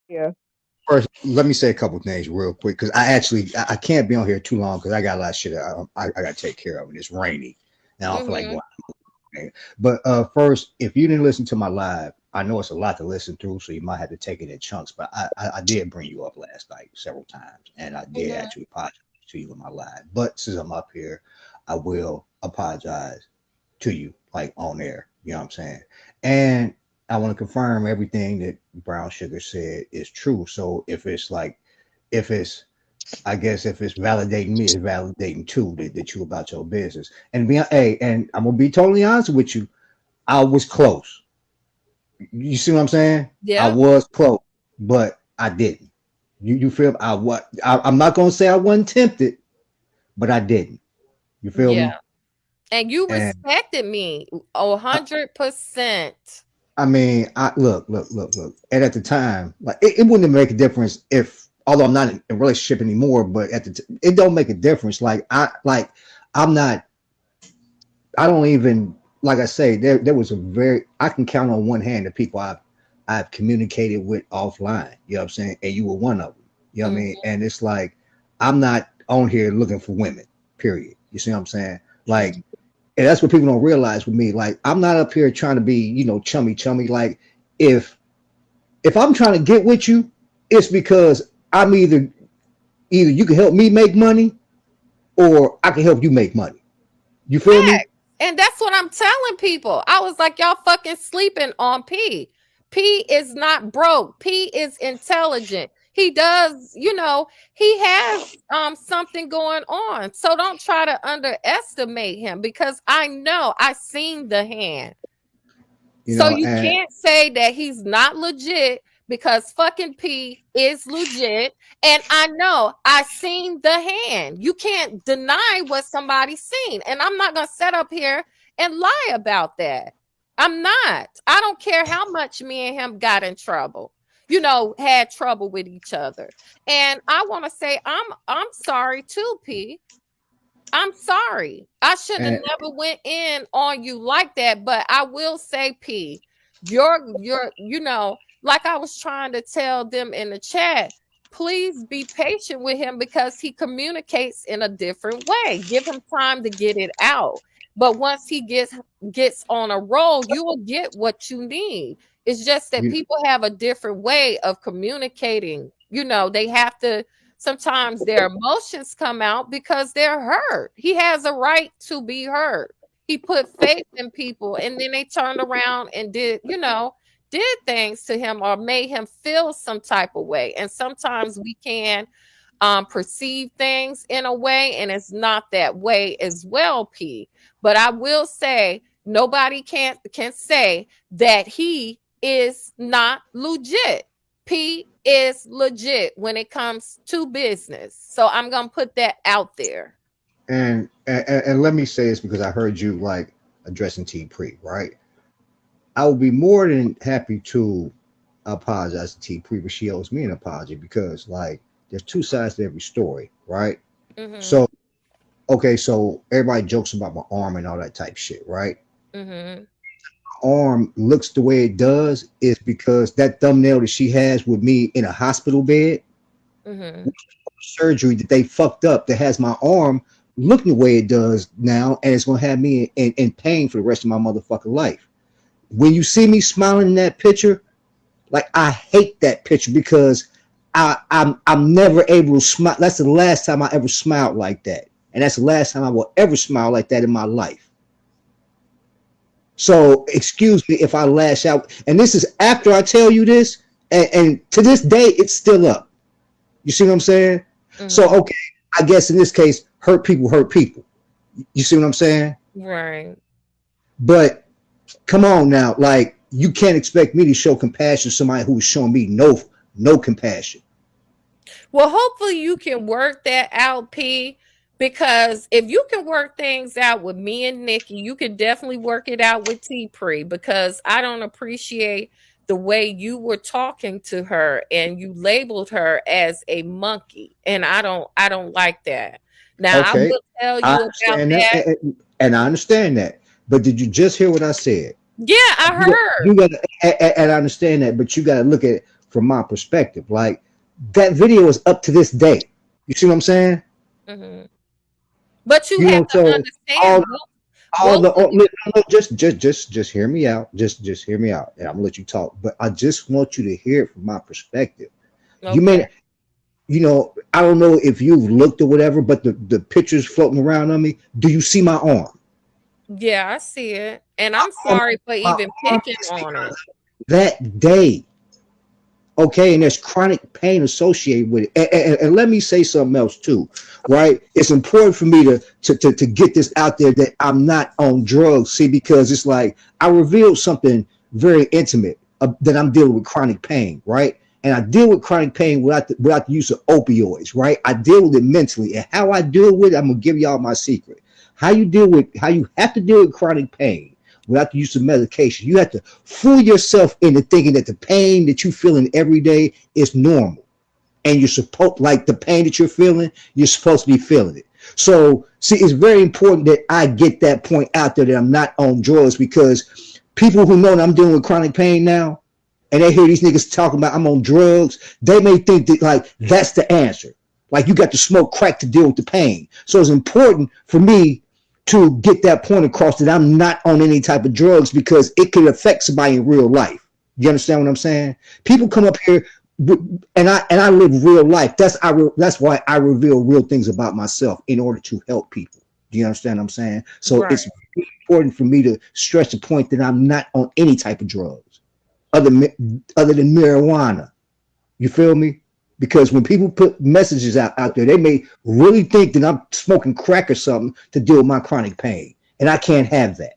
Yeah. First, let me say a couple things real quick because I can't be on here too long because I got a lot of shit I got to take care of and it's rainy and I don't feel like Mhm. going. But first, if you didn't listen to my live, I know it's a lot to listen through, so you might have to take it in chunks. But I did bring you up last night several times, and I did Mhm. actually apologize to you in my live. But since I'm up here, I will apologize to you, like on air. You know what I'm saying? And I want to confirm everything that Brown Sugar said is true. So if it's I guess if it's validating me, it's validating too that you about your business. And I'm gonna be totally honest with you. I was close. You see what I'm saying? I Yep. was close, but I didn't. You feel? I'm not gonna say I wasn't tempted, but I didn't. You feel Yeah. me? And you And respected me I, 100%. I mean, I look. And at the time, like it wouldn't make a difference if, although I'm not in a relationship anymore, but it don't make a difference. I'm not. I don't even like I say there was a very I can count on one hand the people I've communicated with offline. You know what I'm saying? And you were one of them. You know what I mean? Mhm. And it's like I'm not on here looking for women. Period. You see what I'm saying? Like, and that's what people don't realize with me. Like, I'm not up here trying to be chummy. Like, if if I'm trying to get with you, it's because I'm either you can help me make money or I can help you make money. You feel me? Facts. And that's what I'm telling people. I was like, y'all fucking sleeping on P. P is not broke. P is intelligent. He does, he has something going on. So don't try to underestimate him because I know I seen the hand. You So know, you and can't say that he's not legit because fucking P is legit. And I know I seen the hand. You can't deny what somebody seen. And I'm not gonna sit up here and lie about that. I'm not. I don't care how much me and him got in trouble. Had trouble with each other. And I want to say I'm sorry too, P. I'm sorry. I should have and never went in on you like that, but I will say, P, like I was trying to tell them in the chat, please be patient with him because he communicates in a different way. Give him time to get it out. But once he gets on a roll, you will get what you need. It's just that you people have a different way of communicating. They have to sometimes their emotions come out because they're hurt. He has a right to be hurt. He put faith in people and then they turned around and did things to him or made him feel some type of way. And sometimes we can perceive things in a way and it's not that way as well, P. But I will say nobody can say that he is not legit. P is legit when it comes to business. So I'm going to put that out there. and let me say this because I heard you like addressing T Pre, right? I would be more than happy to apologize to T Pre, but she owes me an apology because like there's two sides to every story, right? Mhm. So okay, so everybody jokes about my arm and all that type shit, right? Mhm. Arm looks the way it does is because that thumbnail that she has with me in a hospital bed, Mhm. surgery that they fucked up that has my arm looking the way it does now, and it's gonna have me in pain for the rest of my motherfucking life. When you see me smiling in that picture, like I hate that picture because I'm never able to smile. That's the last time I ever smiled like that, and that's the last time I will ever smile like that in my life. So excuse me if I lash out, and this is after I tell you this, and to this day it's still up. You see what I'm saying? So Mhm. okay, I guess in this case, hurt people hurt people. You see what I'm saying? Right. But come on now, like you can't expect me to show compassion to somebody who's showing me no compassion. Well, hopefully you can work that out, P. Because if you can work things out with me and Nikki, you can definitely work it out with T Pre. Because I don't appreciate the way you were talking to her and you labeled her as a monkey. And I don't like that. Now I Okay, will tell I you about understand that, that. and I understand that. But did you just hear what I said? Yeah, I You got, heard. you got, and I understand that, but you got to look at it. from my perspective. Like that video is up to this day. You see what I'm saying? Hmm. But you You have know, to so all understand all both the of oh, no, just hear me out. Just hear me out, and I'm gonna let you talk. But I just want you to hear it from my perspective. them. You Okay. may, I don't know if you've looked or whatever, but the pictures floating around on me. Do you see my arm? Yeah, I see it. And I'm My, sorry for my even arm picking is on because it. of that day. Okay, and there's chronic pain associated with it. And let me say something else too, right? It's important for me to get this out there that I'm not on drugs. See, because it's like I revealed something very intimate, that I'm dealing with chronic pain, right? And I deal with chronic pain without the use of opioids, right? I deal with it mentally, and how I deal with it, I'm gonna give y'all my secret. How you have to deal with chronic pain without the use of medication. You have to fool yourself into thinking that the pain that you're feeling every day is normal. And you're supposed, like the pain that you're feeling, you're supposed to be feeling it. So, see, it's very important that I get that point out there that I'm not on drugs, because people who know that I'm dealing with chronic pain now, and they hear these niggas talking about I'm on drugs, they may think that like that's the answer. Like you got to smoke crack to deal with the pain. So it's important for me to get that point across that I'm not on any type of drugs, because it could affect somebody in real life. You understand what I'm saying? People come up here and I live real life. That's why I reveal real things about myself in order to help people. Do you understand what I'm saying? So Right. it's important for me to stress the point that I'm not on any type of drugs other other than marijuana. You feel me? Because when people put messages out there, they may really think that I'm smoking crack or something to deal with my chronic pain. And I can't have that.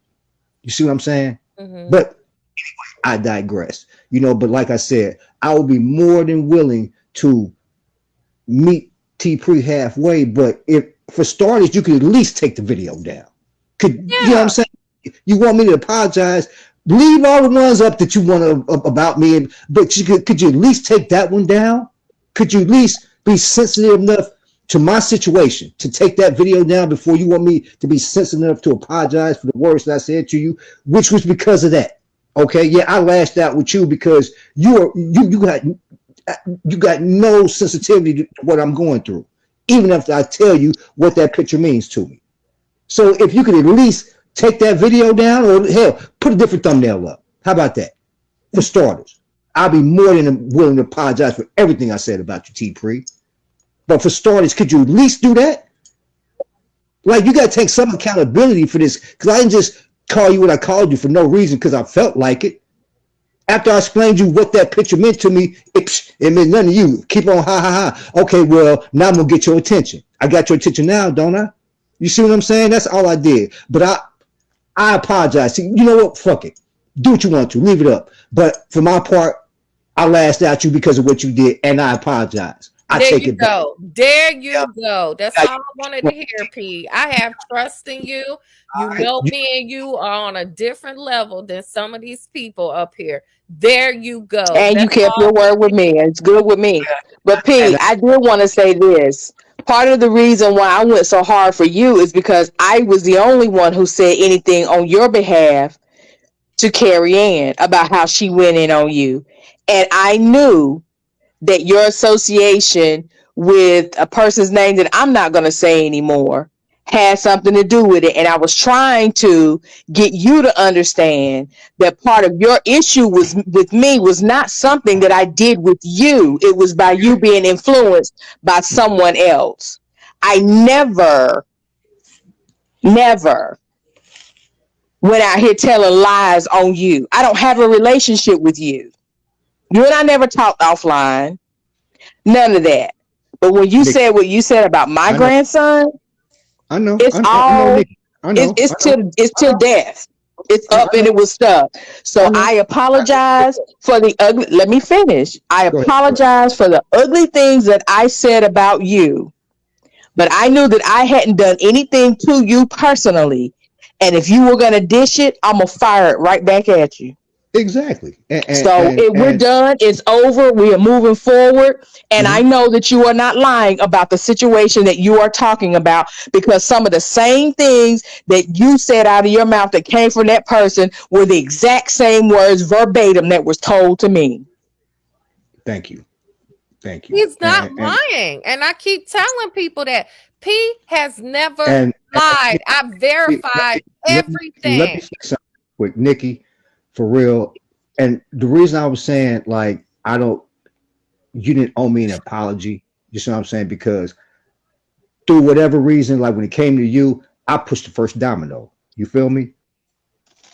You see what I'm saying? Hmm. But I digress. But like I said, I will be more than willing to meet T Pre halfway. But if for starters, you could at least take the video down. You know what I'm Yeah. saying? You want me to apologize? Leave all the ones up that you want to about me, but could you at least take that one down? Could you at least be sensitive enough to my situation to take that video down before you want me to be sensitive enough to apologize for the words that I said to you, which was because of that. Okay, yeah, I lashed out with you because you got no sensitivity to what I'm going through, even if I tell you what that picture means to me. So if you could at least take that video down, or hell, put a different thumbnail up. How about that? For starters, I'll be more than willing to apologize for everything I said about you, T Pre. But for starters, could you at least do that? Like you got to take some accountability for this, because I didn't just call you what I called you for no reason because I felt like it. After I explained to you what that picture meant to me, it meant nothing to you. Keep on ha ha ha. Okay, well now I'm gonna get your attention. I got your attention now, don't I? You see what I'm saying? That's all I did. But I apologize. See, you know what? Fuck it. Do what you want to. Leave it up. But for my part, I lashed out you because of what you did, and I apologize. I There take you it back. go. There Yeah. you go. That's all I wanted to hear, P. I have trust in you. You know, me and you are on a different level than some of these people up here. There you go. And you That's kept all your I word wanted with to me. hear. It's good with me. But And P, I did want to say this. Part of the reason why I went so hard for you is because I was the only one who said anything on your behalf to Carrie Ann about how she went in on you. And I knew that your association with a person's name that I'm not going to say anymore had something to do with it. And I was trying to get you to understand that part of your issue was with me was not something that I did with you. It was by you being influenced by someone else. I never went out here telling lies on you. I don't have a relationship with you. You and I never talked offline. None of that. But when you Nikki, said what you said about my I know, grandson, it's I know, all Nikki. I know, I know, it's till death. It's I up and know, it was stuck. I So know. I apologize for the ugly. Let me finish. I Go ahead. apologize for the ugly things that I said about you. But I knew that I hadn't done anything to you personally. And if you were gonna dish it, I'm gonna fire it right back at you. Exactly. So we're And done. It's over. We are moving forward. And I mhm. know that you are not lying about the situation that you are talking about, because some of the same things that you said out of your mouth that came from that person were the exact same words verbatim that was told to me. Thank you. Thank you. He's not lying. And I keep telling people that P has never And lied. I verified let me everything. say something quick, Nikki, for real. And the reason I was saying like I don't, you didn't owe me an apology. You see what I'm saying? Because through whatever reason, like when it came to you, I pushed the first domino. You feel me?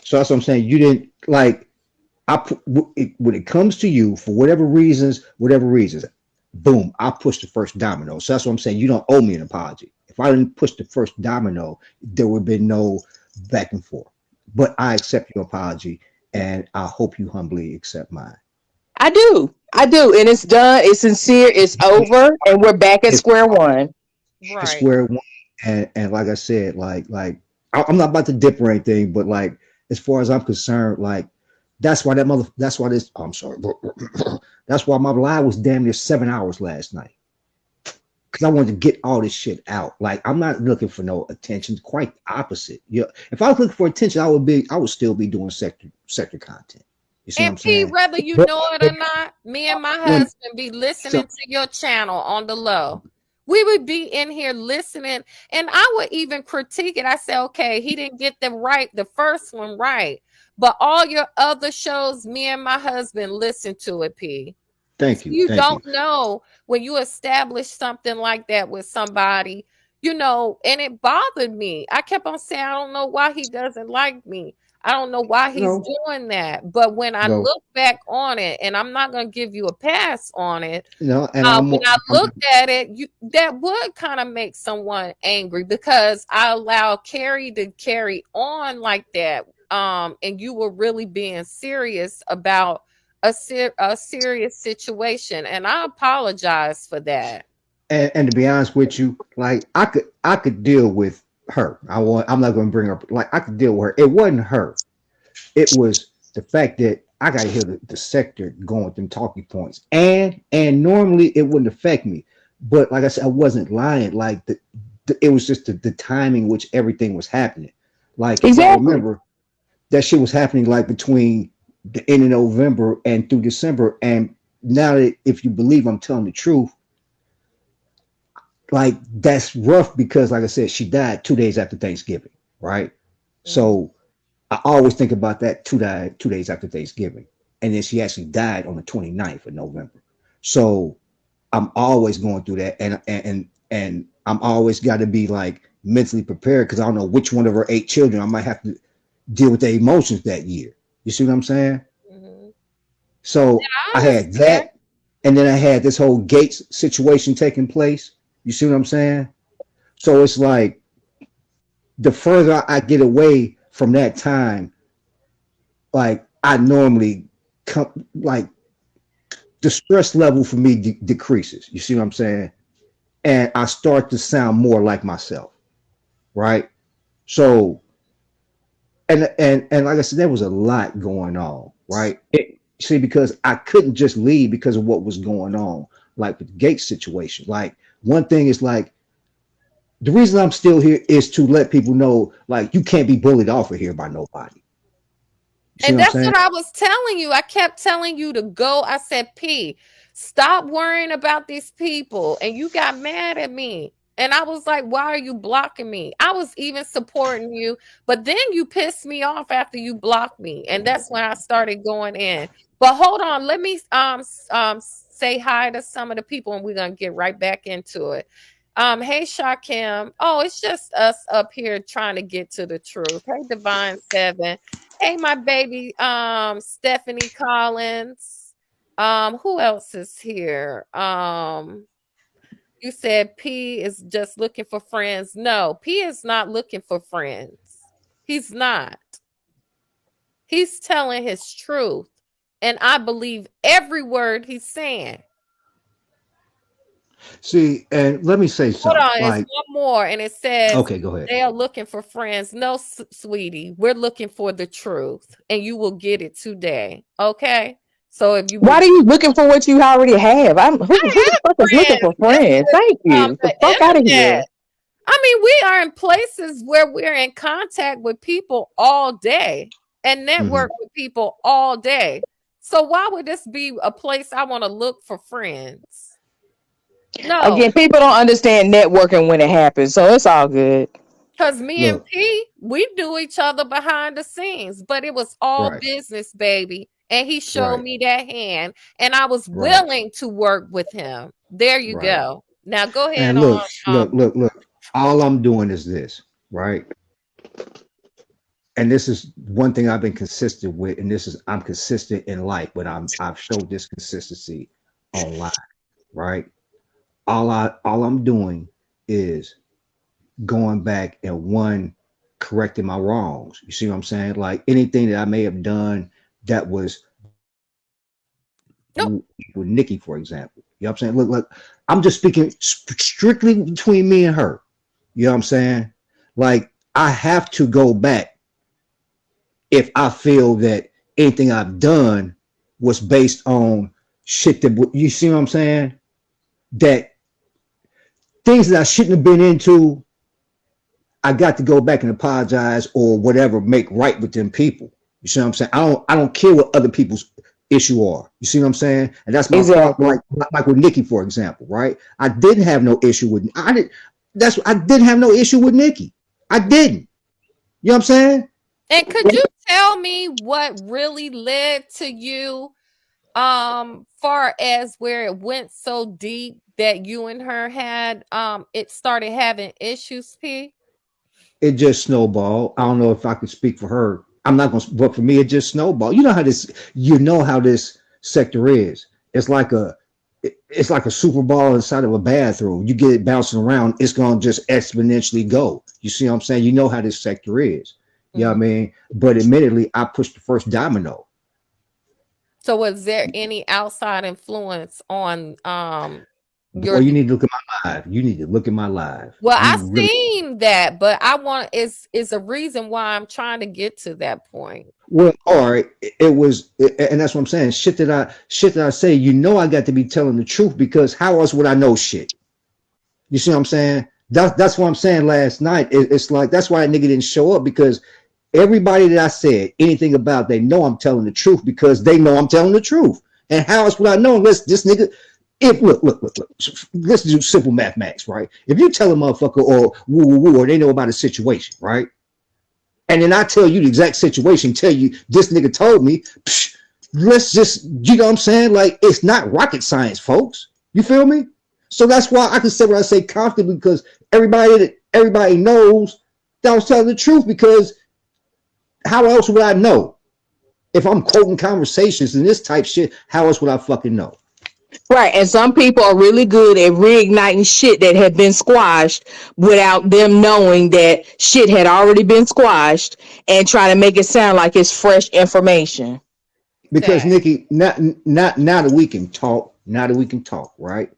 So that's what I'm saying. You didn't like when it comes to you for whatever reasons, boom, I pushed the first domino. So that's what I'm saying. You don't owe me an apology. If I didn't push the first domino, there would have been no back and forth. But I accept your apology, and I hope you humbly accept mine. I do. I do. And it's done. It's sincere. It's over. And we're back at It's square one. Right. square one, and like I said, I'm not about to dip or anything, but like as far as I'm concerned, like that's why this. Oh, I'm sorry, that's why my live was damn near 7 hours last night because I wanted to get all this shit out. Like I'm not looking for no attention. Quite the opposite. Yeah, if I was looking for attention, I would still be doing sector content. You see what And I'm P, saying? whether you But know it or not, me and my when husband be so listening to your channel on the low. We would be in here listening, and I would even critique it. I say, okay, he didn't get the first one right. But all your other shows, me and my husband listen to it, P. So you thank don't you. know when you establish something like that with somebody, and it bothered me. I kept on saying, I don't know why he doesn't like me. I don't know why he's No, doing that. But when I no, look back on it, and I'm not going to give you a pass on it, no, and when I looked at it, that would kind of make someone angry because I allowed Carrie to carry on like that. And you were really being serious about a serious situation, and I apologize for that. and to be honest with you, like I could deal with her. I'm not going to bring her. Like I could deal with her. It wasn't her. It was the fact that I got to hear the sector going with them talking points, and normally it wouldn't affect me, but like I said, I wasn't lying. Like it was just the timing which everything was happening. Like if y'all Exactly. remember, that shit was happening like between the end of November and through December, and now that if you believe I'm telling the truth, like that's rough because like I said, she died 2 days after Thanksgiving, right? Mhm. So I always think about that 2 days after Thanksgiving. And then she actually died on the 29th of November. So I'm always going through that and I'm always got to be like mentally prepared because I don't know which one of her 8 children I might have to deal with their emotions that year. You see what I'm saying? Mhm. So I I had understand. that, and then I had this whole Gates situation taking place. You see what I'm saying? So it's like the further I get away from that time, like I normally come, like the stress level for me decreases. You see what I'm saying? And I start to sound more like myself, right? So and like I said, there was a lot going on, right? See, because I couldn't just leave because of what was going on, like with the Gates situation. Like one thing is like the reason I'm still here is to let people know, like you can't be bullied off of here by nobody. You see And what I'm that's saying? what I was telling you. I kept telling you to go. I said, P, stop worrying about these people. And you got mad at me. And I was like, why are you blocking me? I was even supporting you. But then you pissed me off after you blocked me. And that's when I started going in. But hold on. Let me say hi to some of the people and we're gonna get right back into it. Hey Shakim. Oh, it's just us up here trying to get to the truth. Hey Divine Seven. Hey, my baby, Stephanie Collins. Who else is here? You said P is just looking for friends. No, P is not looking for friends. He's not. He's telling his truth. And I believe every word he's saying. See, and let me say Hold something. on, it's Like, one more, and it says okay, go ahead. they are looking for friends. No, sweetie, we're looking for the truth, and you will get it today. Okay, so if you Why would, are you looking for what you already have? Who I the have fuck is looking friends. for This friends? is Thank you. the The fuck out of here. internet. I mean, we are in places where we're in contact with people all day and Hmm. network with people all day. So why would this be a place I want to look for friends? No, Again, people don't understand networking when it happens, so it's all good. because me and Look, P, we knew each other behind the scenes, but it was all right, business, baby. And he showed right, me that hand, and I was right, willing to work with him. There you right. go. Now go ahead And on. look. All I'm doing is this, right? And this is one thing I've been consistent with, and this is I'm consistent in life, but I've showed this consistency online, right? All I'm doing is going back and one correcting my wrongs. You see what I'm saying? Like anything that I may have done that was Nope. with Nikki, for example. You know what I'm saying? Look, I'm just speaking strictly between me and her. You know what I'm saying? Like I have to go back if I feel that anything I've done was based on shit that you see what I'm saying? That things that I shouldn't have been into, I got to go back and apologize or whatever, make right with them people. You see what I'm saying? I don't care what other people's issue are. You see what I'm saying? And that's my problem. Exactly. Like with Nikki, for example, right? I didn't have no issue with I didn't have no issue with Nikki. I didn't. You know what I'm saying? And could you tell me what really led to you, far as where it went so deep that you and her had, it started having issues, P? It just snowballed. I don't know if I could speak for her. I'm not gonna, but for me, it just snowballed. You know how this sector is. It's like it's like a super ball inside of a bathroom. You get it bouncing around, it's gonna just exponentially go. You see what I'm saying? You know how this sector is. You know what I Mhm. mean? But admittedly, I pushed the first domino. So was there any outside influence on Boy, your you need to look at my live. You need to look at my live. well, You I really seen that, but I want is a reason why I'm trying to get to that point. well, all right. It was, and that's what I'm saying. Shit that I say. You know, I got to be telling the truth because how else would I know shit? You see what I'm saying? That's what I'm saying. Last night, it's like that's why a nigga didn't show up because everybody that I said anything about, they know I'm telling the truth because they know I'm telling the truth. And how else would I know unless this nigga? If look, let's do simple mathematics, right? If you tell a motherfucker or woo woo woo, or they know about a situation, right? And then I tell you the exact situation, tell you this nigga told me, psh, let's just, you know what I'm saying? Like, it's not rocket science, folks. You feel me? So that's why I can say what I say confidently because everybody knows that I was telling the truth because how else would I know? If I'm quoting conversations and this type shit, how else would I fucking know? Right. And some people are really good at reigniting shit that had been squashed without them knowing that shit had already been squashed and trying to make it sound like it's fresh information. Because That Nikki, not now that we can talk, now that we can talk, right?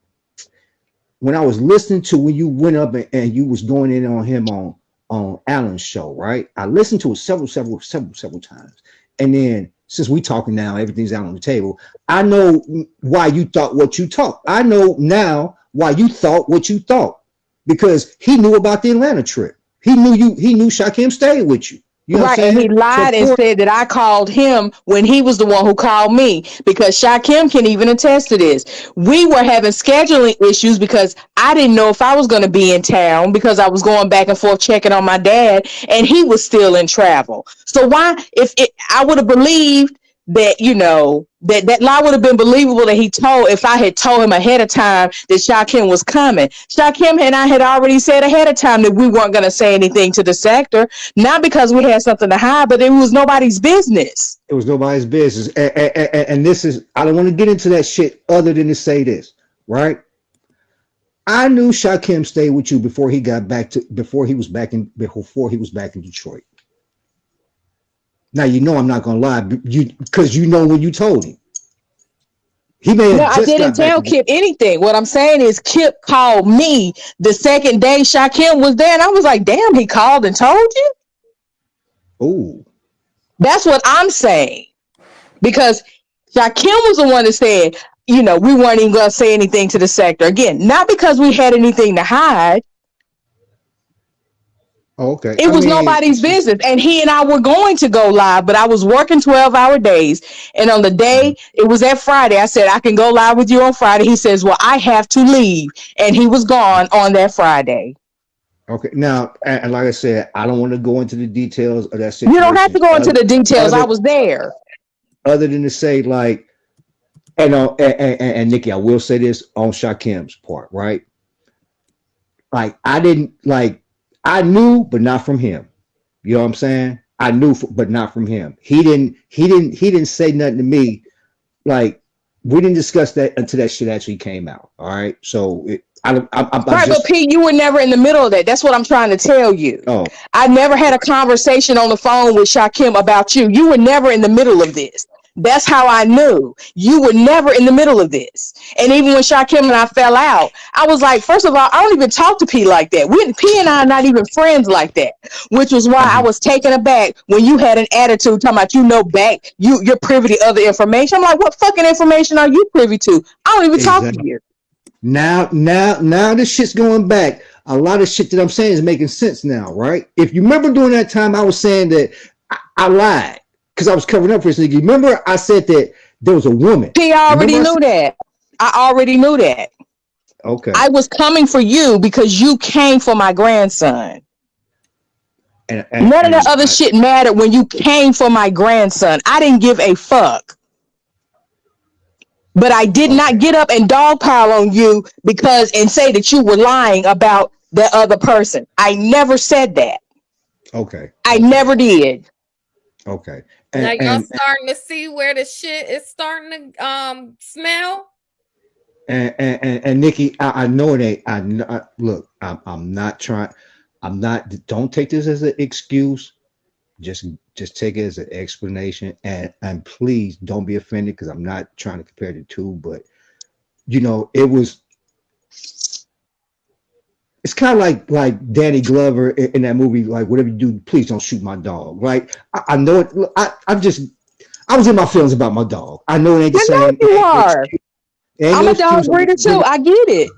When I was listening to when you went up and you was going in on him on Alan's show, right? I listened to it several times, and then since we talking now, everything's out on the table. I know why you thought what you thought. I know now why you thought what you thought because he knew about the Atlanta trip. He knew you. He knew Shakim stayed with you. You know what I'm Right, and he saying? So of lied and course said that I called him when he was the one who called me because Shakim can even attest to this. We were having scheduling issues because I didn't know if I was going to be in town because I was going back and forth checking on my dad and he was still in travel. So why, if it, I would have believed that, that lie would have been believable that he told if I had told him ahead of time that Shakim was coming. Shakim and I had already said ahead of time that we weren't going to say anything to the sector, not because we had something to hide, but it was nobody's business. it was nobody's business. And this is I don't want to get into that shit other than to say this, right? I knew Shakim stayed with you before he was back in Detroit. Now you know I'm not gonna lie, because you know when you told him. He may No, have I just didn't got back tell to Kip anything. What I'm saying is Kip called me the second day Shakim was there, and I was like, damn, he called and told you? oh, That's what I'm saying. Because Shakim was the one that said, we weren't even going to say anything to the sector. Again, not because we had anything to hide. Okay. It I was mean, nobody's business. And he and I were going to go live, but I was working 12-hour days. And on the day, it was that Friday, I said, I can go live with you on Friday. He says, well, I have to leave. And he was gone on that Friday. okay. Now, and like I said, I don't want to go into the details of that You don't have situation, to go into the details. I other was there. other than to say like, and Nikki, I will say this on Shakim's part, right? Like I didn't like I knew, but not from him. You know what I'm saying? I knew, but not from him. He didn't say nothing to me. Like we didn't discuss that until that shit actually came out. All right, so I'm Right, but just Pete, you were never in the middle of that. That's what I'm trying to tell you. oh I never had a conversation on the phone with Shakim about you. You were never in the middle of this. That's how I knew you were never in the middle of this. And even when Shakim and I fell out, I was like, first of all, I don't even talk to P like that. P and I are not even friends like that, which was why I mhm, was taken aback when you had an attitude talking about you're privy to other information. I'm like, what fucking information are you privy to? I don't even talk to exactly. you. Now this shit's going back. A lot of shit that I'm saying is making sense now, right? If you remember during that time, I was saying that I lied because I was covering up for this nigga. Remember, I said that there was a woman. P Remember, already I knew said, that. I already knew that. okay, I was coming for you because you came for my grandson. None of that and other I shit mattered when you came for my grandson. I didn't give a fuck. But I did not okay, get up and dogpile on you and say that you were lying about the other person. I never said that. okay, I okay, never did. okay, Now and y'all starting to see where the shit is starting to smell. and Nikki, I know it ain't. Look. I'm not trying. I'm not. Don't take this as an excuse. Just just take it as an explanation, and please don't be offended because I'm not trying to compare the two, but it was. It's kind of like Danny Glover in that movie, like whatever you do, please don't shoot my dog. Right? I know it. Look, I was in my feelings about my dog. I know it ain't the I know same. It you ain't no are. excuse. It ain't I'm no a dog excuse. I'm breeder just too. I get it.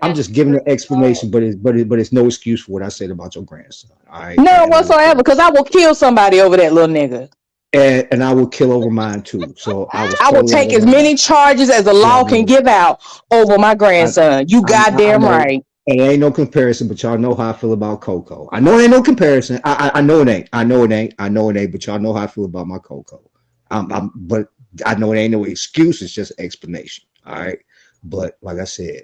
I'm Yeah, just giving good an explanation, but it's no excuse for what I said about your grandson. All right, None and I will whatsoever, because I will kill somebody over that little nigga. and I will kill over mine too. So I was I will totally out take of as line. many charges as the Yeah, I law can know. give out over my I grandson. You I goddamn know. right. And it ain't no comparison, but y'all know how I feel about Coco. I know it ain't no comparison. I know it ain't. I know it ain't. I know it ain't. But y'all know how I feel about my Coco. But I know it ain't no excuse. It's just explanation. All right. But like I said,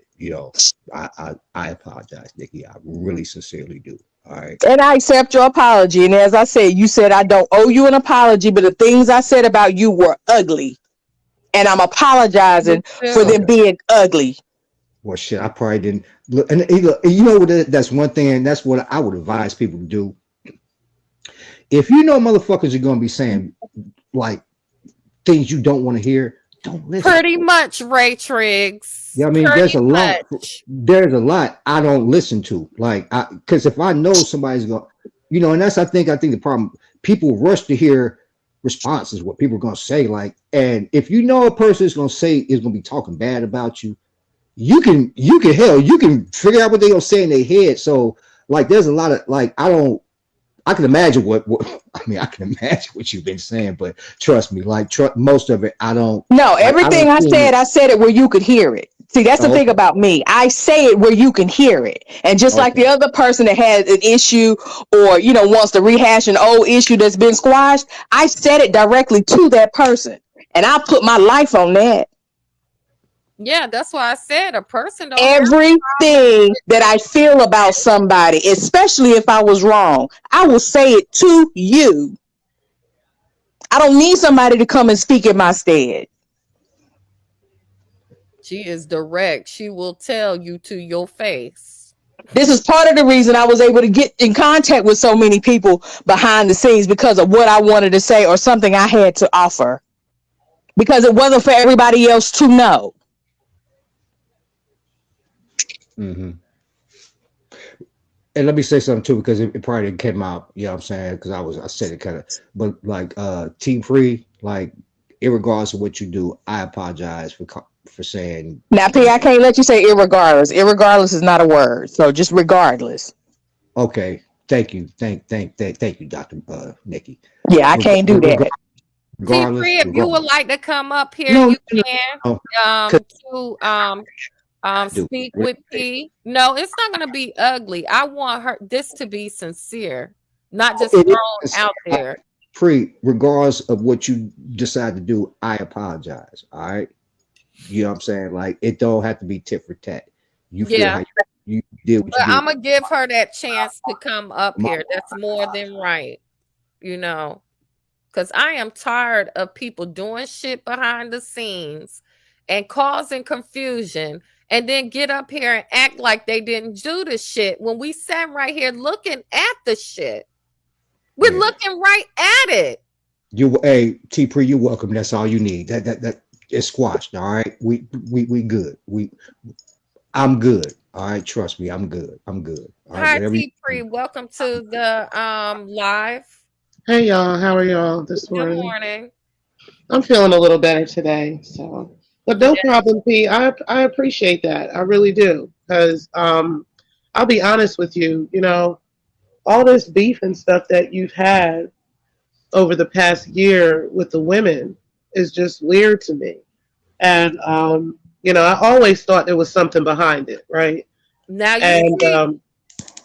I apologize, Nikki. I really sincerely do. All right. And I accept your apology. And as I said, you said I don't owe you an apology, but the things I said about you were ugly. And I'm me apologizing for too. them Okay. being ugly. Well, shit, I probably didn't look. And look, you know what? That's one thing, and that's what I would advise people to do. If you know motherfuckers are gonna be saying like things you don't want to hear, don't listen. Pretty much, Ray Triggs. Yeah, I mean, Pretty there's a lot. much. There's a lot I don't listen to. Like, because if I know somebody's going, and that's I think the problem. People rush to hear responses, what people are gonna say. Like, and if you know a person is gonna be talking bad about you, you can figure out what they're gonna say in their head. So, like, there's a lot of like I can imagine what I mean. I can imagine what you've been saying, but trust me, like most of it, I don't No, like. I don't everything tune in. I said it where you could hear it. See, that's the Oh, thing okay, about me. I say it where you can hear it. And just like the okay, other person that has an issue or, wants to rehash an old issue that's been squashed, I said it directly to that person. And I put my life on that. Yeah, that's why I said a person don't have a problem. Everything that I feel about somebody, especially if I was wrong, I will say it to you. I don't need somebody to come and speak in my stead. She is direct. She will tell you to your face. This is part of the reason I was able to get in contact with so many people behind the scenes because of what I wanted to say or something I had to offer. Because it wasn't for everybody else to know. hmm And let me say something too, because it probably didn't came out. You know what I'm saying? Because I said it kind of, but like Team Free, like irregardless of what you do, I apologize for saying Now, P, I that. can't let you say irregardless. Irregardless is not a word. So just regardless. Okay, thank you, Doctor Nikki. Yeah, I Reg- can't do reg- that. T Free, Regardless, if you would regardless. like to come up here, No, you no, no, can no. 'Cause to do speak it. with P. No, it's not gonna be ugly. I want her this to be sincere, not just It thrown is. out there. Regardless of what you decide to do, I apologize. All right. You know what I'm saying? Like it don't have to be tit for tat. You feel Yeah, how you did what but you did. I'm gonna give her that chance to come up My here. That's more than right, you know, because I am tired of people doing shit behind the scenes and causing confusion and then get up here and act like they didn't do the shit when we sat right here looking at the shit. We're yeah. looking right at it. You hey T Pre, you welcome. That's all you need. That is squashed. All right. We good. I'm good. All right. Trust me, I'm good. I'm good. All right. Hi, Whatever you T Pre. Welcome to the live. Hey y'all, how are y'all this Good morning? morning. I'm feeling a little better today, so but no Yeah. problem, P. I appreciate that. I really do, because I'll be honest with you. You know, all this beef and stuff that you've had over the past year with the women is just weird to me, and you know, I always thought there was something behind it, right? Now you And see.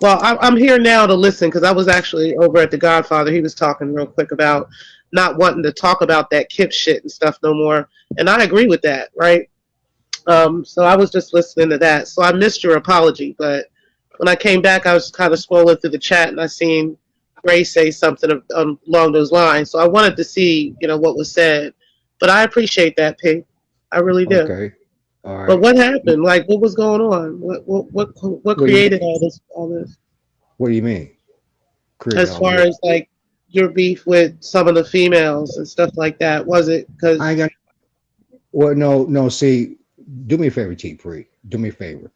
well, I'm here now to listen because I was actually over at the Godfather. He was talking real quick about not wanting to talk about that Kip shit and stuff no more, and I agree with that, right? So I was just listening to that. So I missed your apology, but when I came back, I was kind of scrolling through the chat and I seen Ray say something along those lines. So I wanted to see, you know, what was said. But I appreciate that, P. I really do. okay. All But right. what happened? Like, what was going on? What What do you created mean? all this? What do you mean? Created As all far this. as like your beef with some of the females and stuff like that? Was it I because ain't got well no, see, do me a favor, T Pre. Do me a favor.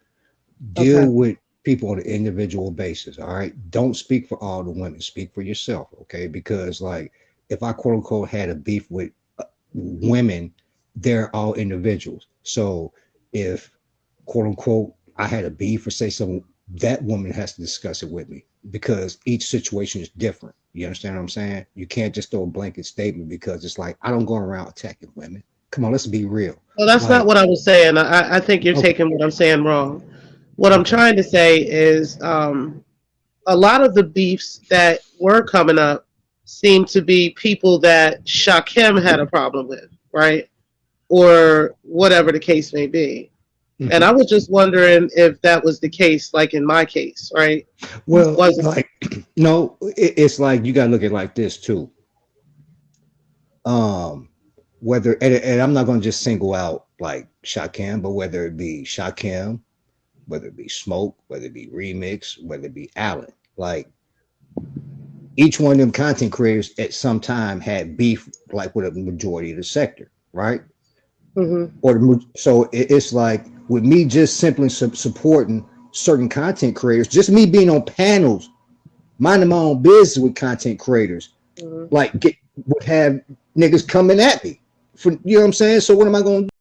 Deal okay? with people on an individual basis. All right. Don't speak for all the women. Speak for yourself. Okay. Because like if I quote unquote had a beef with women, they're all individuals. So if quote unquote I had a beef or say something, that woman has to discuss it with me because each situation is different. You understand what I'm saying? You can't just throw a blanket statement because it's like I don't go around attacking women. Come on, let's be real. Well, that's not Like, what I was saying. I think you're okay, taking what I'm saying wrong. What I'm okay. trying to say is a lot of the beefs that were coming up seem to be people that Shakim had a problem with, right? Or whatever the case may be. And Mhm. I was just wondering if that was the case, like in my case, right? Well, Was it? like, no, it's like you got to look at it like this too. Um, whether and I'm not going to just single out like Shakim, but whether it be Shakim, whether it be Smoke, whether it be Remix, whether it be Allen, like each one of them content creators at some time had beef like with a majority of the sector, right? Hmm. So it's like with me just simply supporting certain content creators, just me being on panels, minding my own business with content creators, Hmm. like get would have niggas coming at me for you know what I'm saying. So what am I going to do?